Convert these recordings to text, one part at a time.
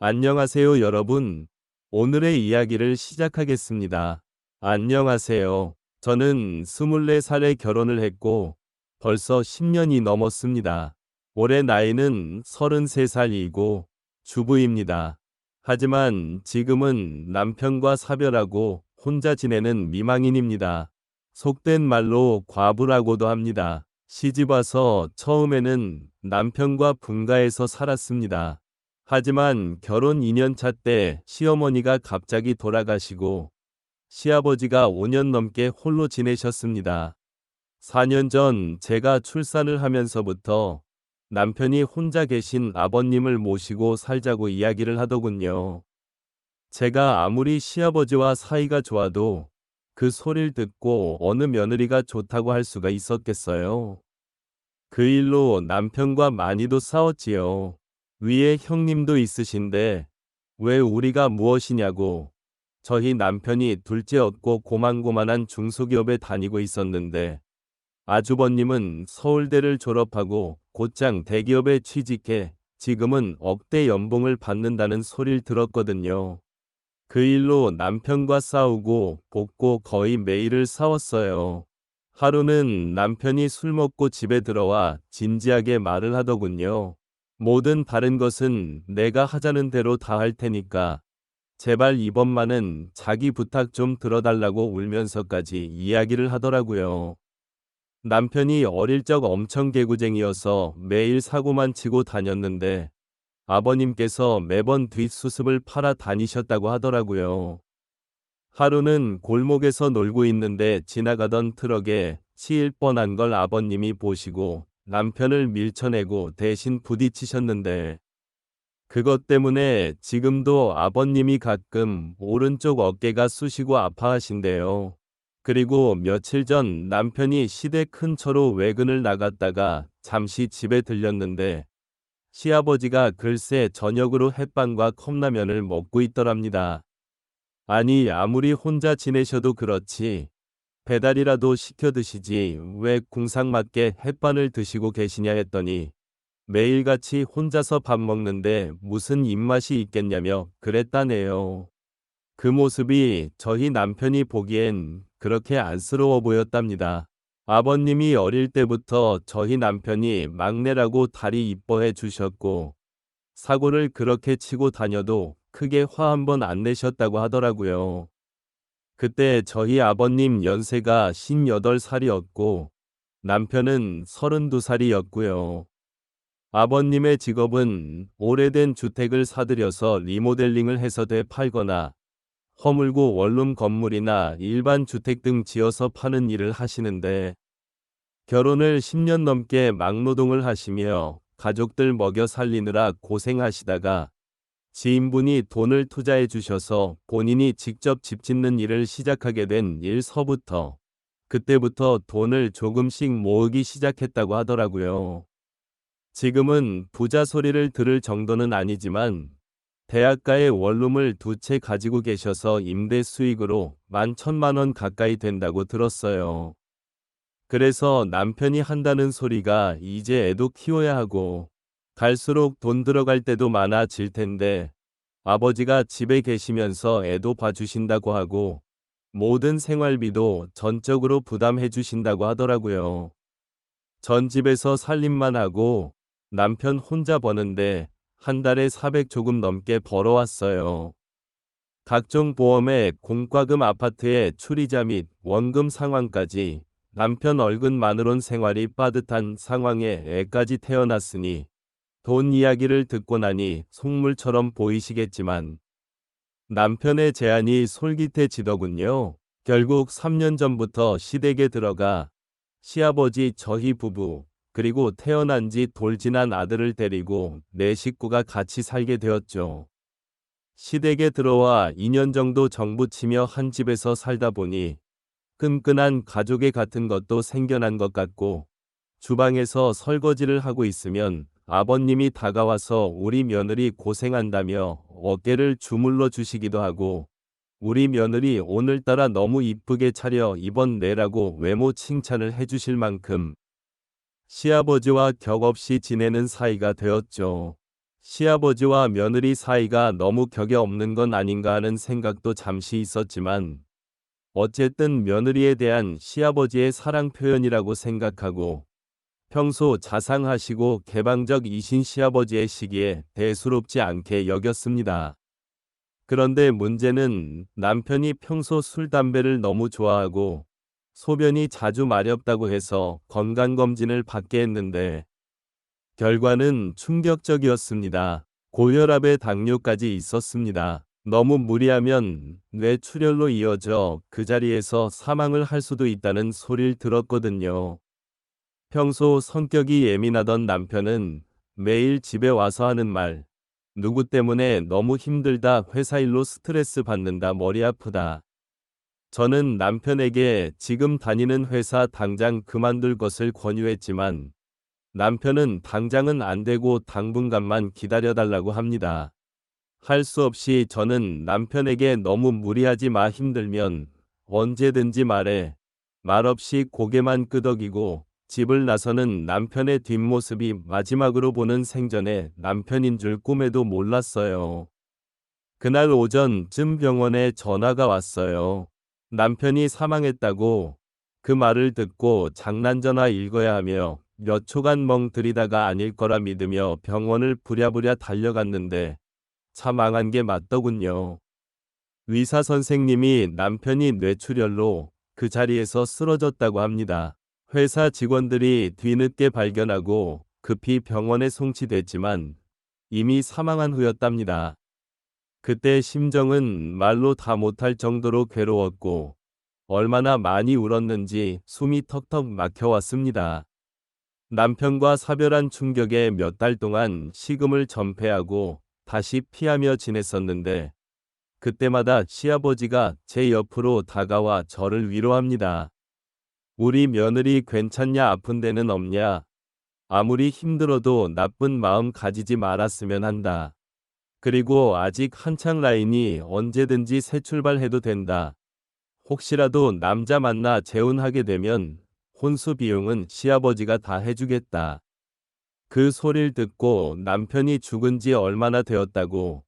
안녕하세요, 여러분. 오늘의 이야기를 시작하겠습니다. 안녕하세요. 저는 24살에 결혼을 했고 벌써 10년이 넘었습니다. 올해 나이는 33살이고 주부입니다. 하지만 지금은 남편과 사별하고 혼자 지내는 미망인입니다. 속된 말로 과부라고도 합니다. 시집 와서 처음에는 남편과 분가해서 살았습니다. 하지만 결혼 2년 차 때 시어머니가 갑자기 돌아가시고 시아버지가 5년 넘게 홀로 지내셨습니다. 4년 전 제가 출산을 하면서부터 남편이 혼자 계신 아버님을 모시고 살자고 이야기를 하더군요. 제가 아무리 시아버지와 사이가 좋아도 그 소리를 듣고 어느 며느리가 좋다고 할 수가 있었겠어요. 그 일로 남편과 많이도 싸웠지요. 위에 형님도 있으신데 왜 우리가 무엇이냐고. 저희 남편이 둘째 얻고 고만고만한 중소기업에 다니고 있었는데 아주버님은 서울대를 졸업하고 곧장 대기업에 취직해 지금은 억대 연봉을 받는다는 소리를 들었거든요. 그 일로 남편과 싸우고 볶고 거의 매일을 싸웠어요. 하루는 남편이 술 먹고 집에 들어와 진지하게 말을 하더군요. 모든 다른 것은 내가 하자는 대로 다 할 테니까 제발 이번만은 자기 부탁 좀 들어달라고 울면서까지 이야기를 하더라고요. 남편이 어릴 적 엄청 개구쟁이여서 매일 사고만 치고 다녔는데 아버님께서 매번 뒷수습을 팔아 다니셨다고 하더라고요. 하루는 골목에서 놀고 있는데 지나가던 트럭에 치일 뻔한 걸 아버님이 보시고 남편을 밀쳐내고 대신 부딪히셨는데 그것 때문에 지금도 아버님이 가끔 오른쪽 어깨가 쑤시고 아파하신대요. 그리고 며칠 전 남편이 시댁 근처로 외근을 나갔다가 잠시 집에 들렸는데 시아버지가 글쎄 저녁으로 햇반과 컵라면을 먹고 있더랍니다. 아니 아무리 혼자 지내셔도 그렇지 배달이라도 시켜 드시지 왜 궁상맞게 햇반을 드시고 계시냐 했더니 매일같이 혼자서 밥 먹는데 무슨 입맛이 있겠냐며 그랬다네요. 그 모습이 저희 남편이 보기엔 그렇게 안쓰러워 보였답니다. 아버님이 어릴 때부터 저희 남편이 막내라고 다리 이뻐해 주셨고 사고를 그렇게 치고 다녀도 크게 화 한 번 안 내셨다고 하더라고요. 그때 저희 아버님 연세가 58살이었고 남편은 32살이었고요. 아버님의 직업은 오래된 주택을 사들여서 리모델링을 해서 되팔거나 허물고 원룸 건물이나 일반 주택 등 지어서 파는 일을 하시는데 결혼을 10년 넘게 막노동을 하시며 가족들 먹여 살리느라 고생하시다가 지인분이 돈을 투자해 주셔서 본인이 직접 집 짓는 일을 시작하게 된 일서부터 그때부터 돈을 조금씩 모으기 시작했다고 하더라고요. 지금은 부자 소리를 들을 정도는 아니지만 대학가에 원룸을 2채 가지고 계셔서 임대 수익으로 11,000만 원 가까이 된다고 들었어요. 그래서 남편이 한다는 소리가 이제 애도 키워야 하고 갈수록 돈 들어갈 때도 많아질 텐데 아버지가 집에 계시면서 애도 봐주신다고 하고 모든 생활비도 전적으로 부담해 주신다고 하더라고요. 전 집에서 살림만 하고 남편 혼자 버는데 한 달에 400 조금 넘게 벌어왔어요. 각종 보험에 공과금 아파트에 출이자 및 원금 상환까지 남편 월급만으론 생활이 빠듯한 상황에 애까지 태어났으니 돈 이야기를 듣고 나니 속물처럼 보이시겠지만 남편의 제안이 솔깃해지더군요. 결국 3년 전부터 시댁에 들어가 시아버지 저희 부부 그리고 태어난 지 돌 지난 아들을 데리고 네 식구가 같이 살게 되었죠. 시댁에 들어와 2년 정도 정부치며 한 집에서 살다 보니 끈끈한 가족의 같은 것도 생겨난 것 같고 주방에서 설거지를 하고 있으면 아버님이 다가와서 우리 며느리 고생한다며 어깨를 주물러 주시기도 하고 우리 며느리 오늘따라 너무 이쁘게 차려 입었네라고 외모 칭찬을 해주실 만큼 시아버지와 격없이 지내는 사이가 되었죠. 시아버지와 며느리 사이가 너무 격이 없는 건 아닌가 하는 생각도 잠시 있었지만, 어쨌든 며느리에 대한 시아버지의 사랑 표현이라고 생각하고, 평소 자상하시고 개방적이신 시아버지의 시기에 대수롭지 않게 여겼습니다. 그런데 문제는 남편이 평소 술, 담배를 너무 좋아하고 소변이 자주 마렵다고 해서 건강검진을 받게 했는데 결과는 충격적이었습니다. 고혈압에 당뇨까지 있었습니다. 너무 무리하면 뇌출혈로 이어져 그 자리에서 사망을 할 수도 있다는 소리를 들었거든요. 평소 성격이 예민하던 남편은 매일 집에 와서 하는 말, 누구 때문에 너무 힘들다, 회사 일로 스트레스 받는다, 머리 아프다. 저는 남편에게 지금 다니는 회사 당장 그만둘 것을 권유했지만 남편은 당장은 안 되고 당분간만 기다려달라고 합니다. 할 수 없이 저는 남편에게 너무 무리하지 마, 힘들면 언제든지 말해. 말없이 고개만 끄덕이고 집을 나서는 남편의 뒷모습이 마지막으로 보는 생전에 남편인 줄 꿈에도 몰랐어요. 그날 오전쯤 병원에 전화가 왔어요. 남편이 사망했다고. 그 말을 듣고 장난전화 읽어야 하며 몇 초간 멍 들이다가 아닐 거라 믿으며 병원을 부랴부랴 달려갔는데 참 망한 게 맞더군요. 의사 선생님이 남편이 뇌출혈로 그 자리에서 쓰러졌다고 합니다. 회사 직원들이 뒤늦게 발견하고 급히 병원에 송치됐지만 이미 사망한 후였답니다. 그때 심정은 말로 다 못할 정도로 괴로웠고 얼마나 많이 울었는지 숨이 턱턱 막혀왔습니다. 남편과 사별한 충격에 몇 달 동안 식음을 전폐하고 다시 피하며 지냈었는데 그때마다 시아버지가 제 옆으로 다가와 저를 위로합니다. 우리 며느리 괜찮냐, 아픈 데는 없냐? 아무리 힘들어도 나쁜 마음 가지지 말았으면 한다. 그리고 아직 한창 라인이 언제든지 새 출발해도 된다. 혹시라도 남자 만나 재혼하게 되면 혼수 비용은 시아버지가 다 해주겠다. 그 소리를 듣고 남편이 죽은 지 얼마나 되었다고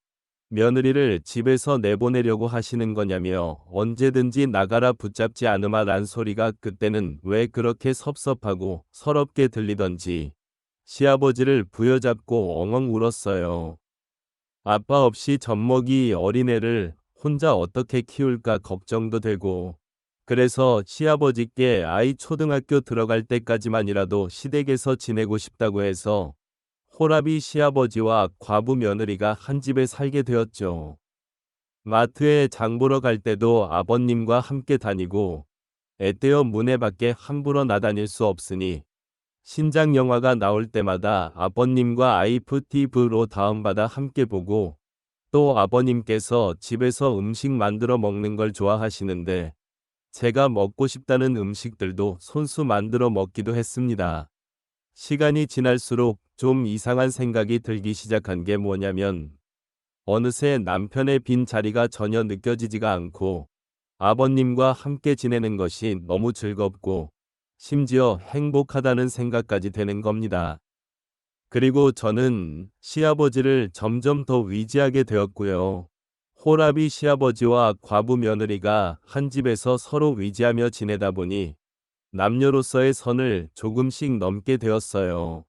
며느리를 집에서 내보내려고 하시는 거냐며 언제든지 나가라, 붙잡지 않으마 란 소리가 그때는 왜 그렇게 섭섭하고 서럽게 들리던지 시아버지를 부여잡고 엉엉 울었어요. 아빠 없이 젖먹이 어린애를 혼자 어떻게 키울까 걱정도 되고, 그래서 시아버지께 아이 초등학교 들어갈 때까지만이라도 시댁에서 지내고 싶다고 해서 호랍이 시아버지와 과부 며느리가 한 집에 살게 되었죠. 마트에 장 보러 갈 때도 아버님과 함께 다니고 애떼어 문에 밖에 함부로 나다닐 수 없으니 신작 영화가 나올 때마다 아버님과 아이프티브로 다운받아 함께 보고, 또 아버님께서 집에서 음식 만들어 먹는 걸 좋아하시는데 제가 먹고 싶다는 음식들도 손수 만들어 먹기도 했습니다. 시간이 지날수록 좀 이상한 생각이 들기 시작한 게 뭐냐면 어느새 남편의 빈 자리가 전혀 느껴지지가 않고 아버님과 함께 지내는 것이 너무 즐겁고 심지어 행복하다는 생각까지 되는 겁니다. 그리고 저는 시아버지를 점점 더 의지하게 되었고요. 호랍이 시아버지와 과부 며느리가 한 집에서 서로 의지하며 지내다 보니 남녀로서의 선을 조금씩 넘게 되었어요.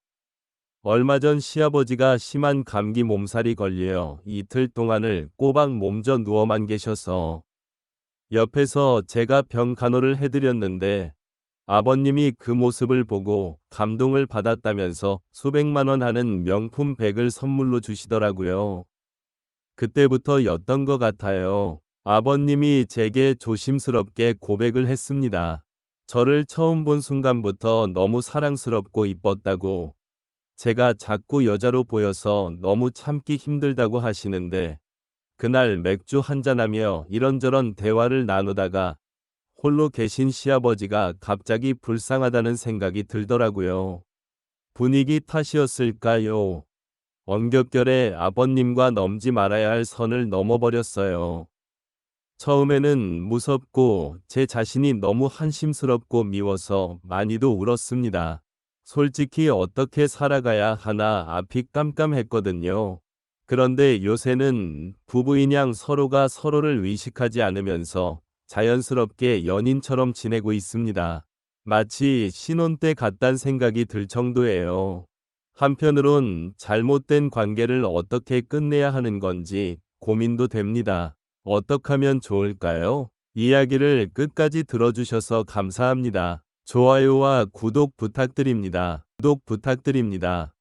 얼마 전 시아버지가 심한 감기 몸살이 걸려 이틀 동안을 꼬박 몸져 누워만 계셔서 옆에서 제가 병 간호를 해드렸는데 아버님이 그 모습을 보고 감동을 받았다면서 수백만 원 하는 명품 백을 선물로 주시더라고요. 그때부터였던 것 같아요. 아버님이 제게 조심스럽게 고백을 했습니다. 저를 처음 본 순간부터 너무 사랑스럽고 이뻤다고, 제가 자꾸 여자로 보여서 너무 참기 힘들다고 하시는데 그날 맥주 한잔하며 이런저런 대화를 나누다가 홀로 계신 시아버지가 갑자기 불쌍하다는 생각이 들더라고요. 분위기 탓이었을까요? 원격결에 아버님과 넘지 말아야 할 선을 넘어버렸어요. 처음에는 무섭고 제 자신이 너무 한심스럽고 미워서 많이도 울었습니다. 솔직히 어떻게 살아가야 하나 앞이 깜깜했거든요. 그런데 요새는 부부인 양 서로가 서로를 의식하지 않으면서 자연스럽게 연인처럼 지내고 있습니다. 마치 신혼 때 같단 생각이 들 정도예요. 한편으론 잘못된 관계를 어떻게 끝내야 하는 건지 고민도 됩니다. 어떻게 하면 좋을까요? 이야기를 끝까지 들어주셔서 감사합니다. 좋아요와 구독 부탁드립니다. 구독 부탁드립니다.